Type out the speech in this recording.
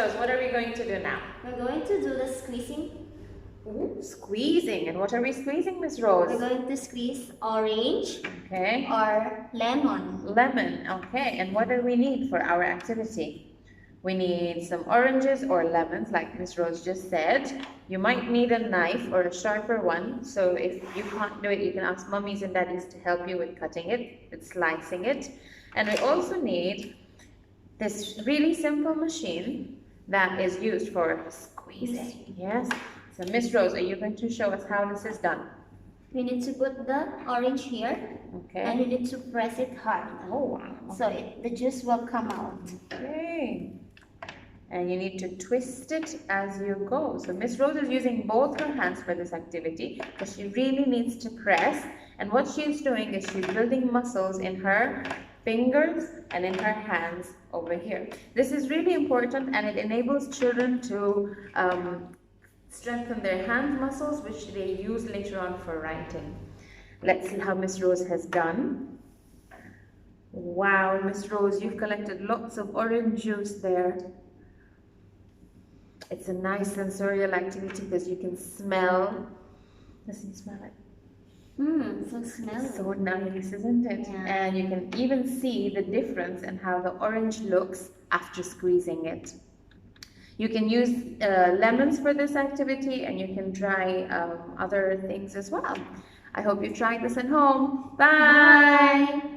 Rose, what are we going to do now? We're going to do the squeezing. Ooh, squeezing. And what are we squeezing, Miss Rose? We're going to squeeze orange Okay. or lemon. Lemon. Okay. And what do we need for our activity? We need some oranges or lemons, like Miss Rose just said. You might need a knife or a sharper one. So if you can't do it, you can ask mummies and daddies to help you with cutting it, with slicing it. And we also need this really simple machine that is used for squeezing. Yes. So Miss Rose, are you going to show us how this is done? We need to put the orange here. Okay. And we need to press it hard. Oh, wow. So the juice will come out. Okay. And you need to twist it as you go. So Miss Rose is using both her hands for this activity because she really needs to press. And what she's doing is she's building muscles in her fingers and in her hands over here. This is really important, and it enables children to strengthen their hand muscles, which they use later on for writing. Let's see how Miss Rose has done. Wow, Miss Rose, you've collected lots of orange juice there. It's a nice sensorial activity because you can smell. Doesn't it smell like? So smelly. So nice, isn't it? Yeah. And you can even see the difference in how the orange looks after squeezing it. You can use lemons for this activity, and you can try other things as well. I hope you tried this at home. Bye! Bye.